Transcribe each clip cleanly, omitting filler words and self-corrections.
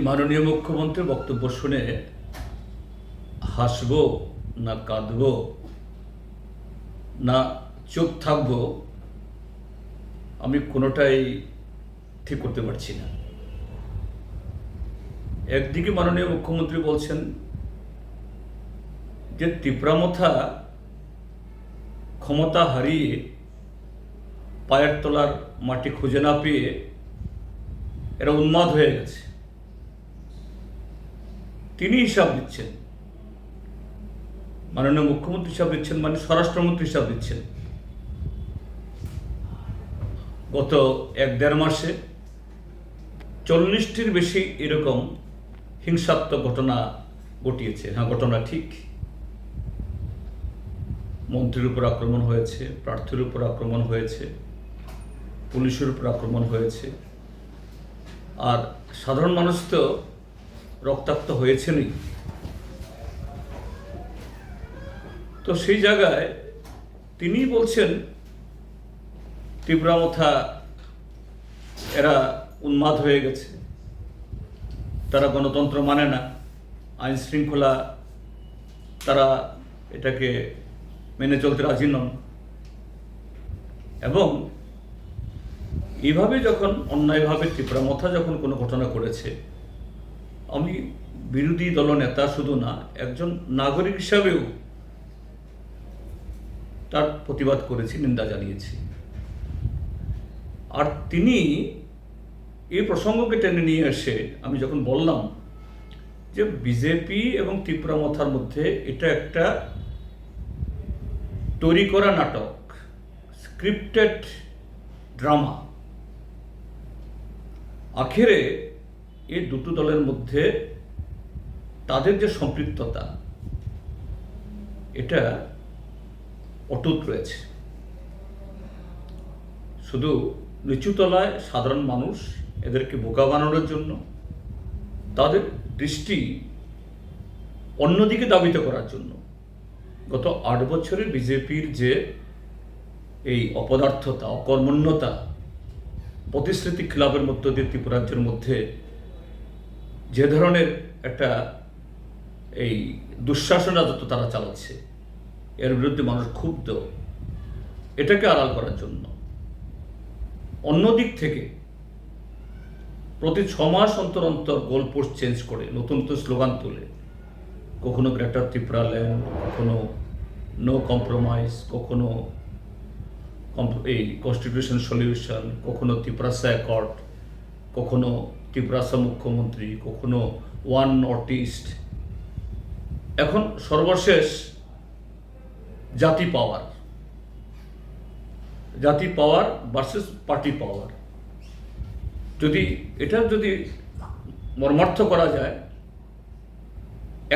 মাননীয় মুখ্যমন্ত্রীর বক্তব্য শুনে হাসবো না কাঁদবো না চুপ থাকবো, আমি কোনোটাই ঠিক করতে পারছি না। একদিকে মাননীয় মুখ্যমন্ত্রী বলছেন যে তিপ্রামথা ক্ষমতা হারিয়ে পায়ের তলার মাটি খুঁজে না পেয়ে এরা উন্মাদ হয়ে গেছে। তিনি হিসাব দিচ্ছেন, মাননীয় মুখ্যমন্ত্রী হিসাব দিচ্ছেন, মানে স্বরাষ্ট্রমন্ত্রী হিসাব দিচ্ছেন। গত 1-1.5 মাসে 40টির বেশি এরকম হিংসাত্মক ঘটনা ঘটিয়েছে। হ্যাঁ, ঘটনা ঠিক। মন্ত্রীর উপর আক্রমণ হয়েছে, প্রার্থীর উপর আক্রমণ হয়েছে, পুলিশের উপর আক্রমণ হয়েছে, আর সাধারণ মানুষ তো রক্তাক্ত হয়েছেনই। তো সেই জায়গায় তিনি বলছেন তিপ্রামথা এরা উন্মাদ হয়ে গেছে, তারা গণতন্ত্র মানে না, আইন শৃঙ্খলা তারা এটাকে মেনে চলতে রাজি নন। এবং এইভাবে যখন অন্যায়ভাবে তিপ্রামথা যখন কোনো ঘটনা করেছে, আমি বিরোধী দলনেতা শুধু না, একজন নাগরিক হিসাবেও তার প্রতিবাদ করেছি, নিন্দা জানিয়েছি। আর তিনি এই প্রসঙ্গকে টেনে নিয়ে এসে আমি যখন বললাম যে বিজেপি এবং তিপ্রামথার মধ্যে এটা একটা তৈরি করা নাটক, স্ক্রিপ্টেড ড্রামা, আখেরে এই দুটো দলের মধ্যে তাদের যে সম্পৃক্ততা এটা অটুট রয়েছে। শুধু নিচুতলায় সাধারণ মানুষ এদেরকে বোকা বানানোর জন্য, তাদের দৃষ্টি অন্যদিকে দাবিত করার জন্য গত 8 বছরে বিজেপির যে এই অপদার্থতা, অকর্মণ্যতা, প্রতিশ্রুতি খিলাফের মধ্য দিয়ে ত্রিপুরাজ্যের মধ্যে যে ধরনের একটা এই দুঃশাসন রাজত্ব তারা চালাচ্ছে, এর বিরুদ্ধে মানুষ ক্ষুব্ধ। এটাকে আড়াল করার জন্য অন্যদিক থেকে প্রতি 6 মাস অন্তর অন্তর গোলপোস্ট চেঞ্জ করে নতুন নতুন স্লোগান তোলে, কখনো গ্রেটার ত্রিপুরা ল্যান্ড, কখনো নো কম্প্রোমাইজ, কখনো এই কনস্টিটিউশন সলিউশন, কখনো ত্রিপুরাসা অ্যাকর্ড, কখনো ত্রিপুরাসা মুখ্যমন্ত্রী, কখনো ওয়ান নর্থ ইস্ট, এখন সর্বশেষ জাতি পাওয়ার, জাতি পাওয়ার ভার্সেস পার্টি পাওয়ার। যদি এটা যদি মর্মার্থ করা যায়,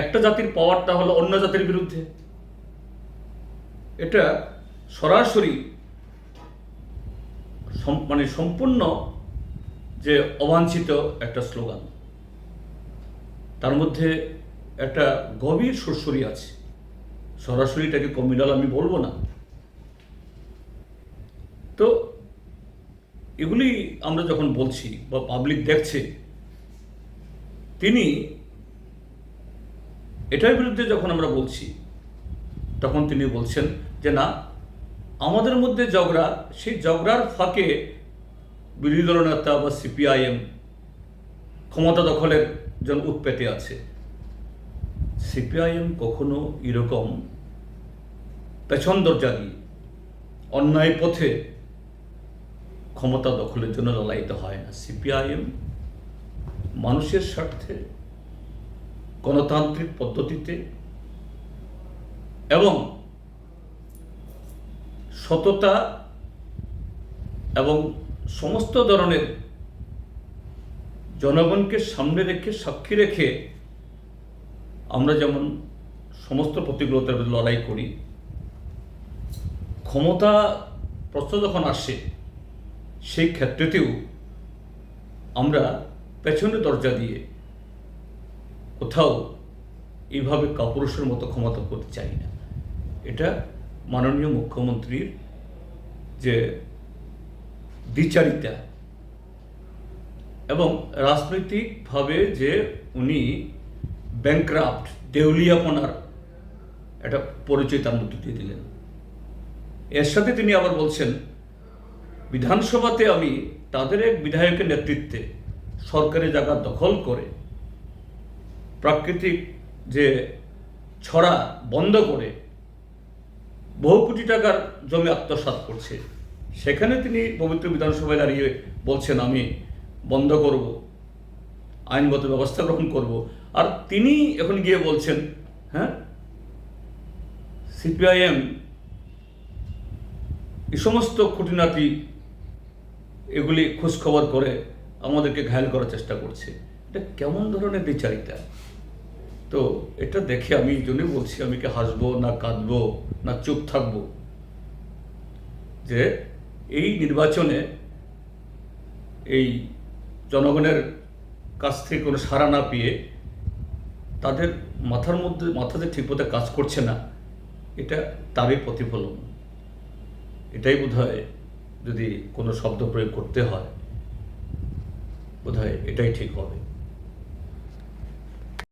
একটা জাতির পাওয়ারটা হলো অন্য জাতির বিরুদ্ধে, এটা সরাসরি মানে সম্পূর্ণ যে অবাঞ্ছিত একটা স্লোগান, তার মধ্যে একটা গভীর সুরসুরি আছে। সরাসরি এটাকে কমিউনাল আমি বলবো না। তো এগুলি আমরা যখন বলছি বা পাবলিক দেখছে, তিনি এটার বিরুদ্ধে যখন আমরা বলছি, তখন তিনি বলছেন যে না, আমাদের মধ্যে ঝগড়া, সেই ঝগড়ার ফাঁকে বিরোধী দলনেতা বা সিপিআইএম ক্ষমতা দখলের জন্য উৎপেতে আছে। সিপিআইএম কখনো এরকম পেছন দরজা দিয়ে অন্যায় পথে ক্ষমতা দখলের জন্য লড়াইতে হয় না। সিপিআইএম মানুষের স্বার্থে, গণতান্ত্রিক পদ্ধতিতে এবং সততা এবং সমস্ত ধরনের জনগণকে সামনে রেখে, সাক্ষী রেখে আমরা যেমন সমস্ত প্রতিকূলতার বিরুদ্ধে লড়াই করি, ক্ষমতা প্রশ্ন যখন আসে সেই ক্ষেত্রেতেও আমরা পেছনে দরজা দিয়ে কোথাও এইভাবে কাপুরুষের মতো ক্ষমতা করতে চাই না। এটা মাননীয় মুখ্যমন্ত্রীর যে দ্বিচারিতা, এবং রাজনৈতিকভাবে যে উনি ব্যাংক্রাফট, দেউলিয়াপনার একটা পরিচয় তার মধ্যে দিয়ে দিলেন। এর সাথে তিনি আবার বলছেন, বিধানসভাতে আমি তাদের এক বিধায়কের নেতৃত্বে সরকারি জায়গা দখল করে প্রাকৃতিক যে ছড়া বন্ধ করে বহু কোটি টাকার জমি আত্মসাৎ করছে, সেখানে তিনি পবিত্র বিধানসভায় দাঁড়িয়ে বলছেন আমি বন্ধ করব, আইনগত ব্যবস্থা গ্রহণ করব। আর তিনি এখন গিয়ে বলছেন, হ্যাঁ, সিপিআইএম এই সমস্ত খুঁটিনাটি এগুলি খোঁজখবর করে আমাদেরকে ঘায়েল করার চেষ্টা করছে। এটা কেমন ধরনের বিচারিতা? তো এটা দেখে আমি এই জন্যই বলছি, আমি কি হাসবো না কাঁদবো না চুপ থাকবো, যে এই নির্বাচনে এই জনগণের কাছ থেকে কোনো সাড়া না পেয়ে তাদের মাথাতে ঠিকমতো কাজ করছে না, এটা তারই প্রতিফলন। এটাই বোধহয়, যদি কোনো শব্দ প্রয়োগ করতে হয়, বোধহয় এটাই ঠিক হবে।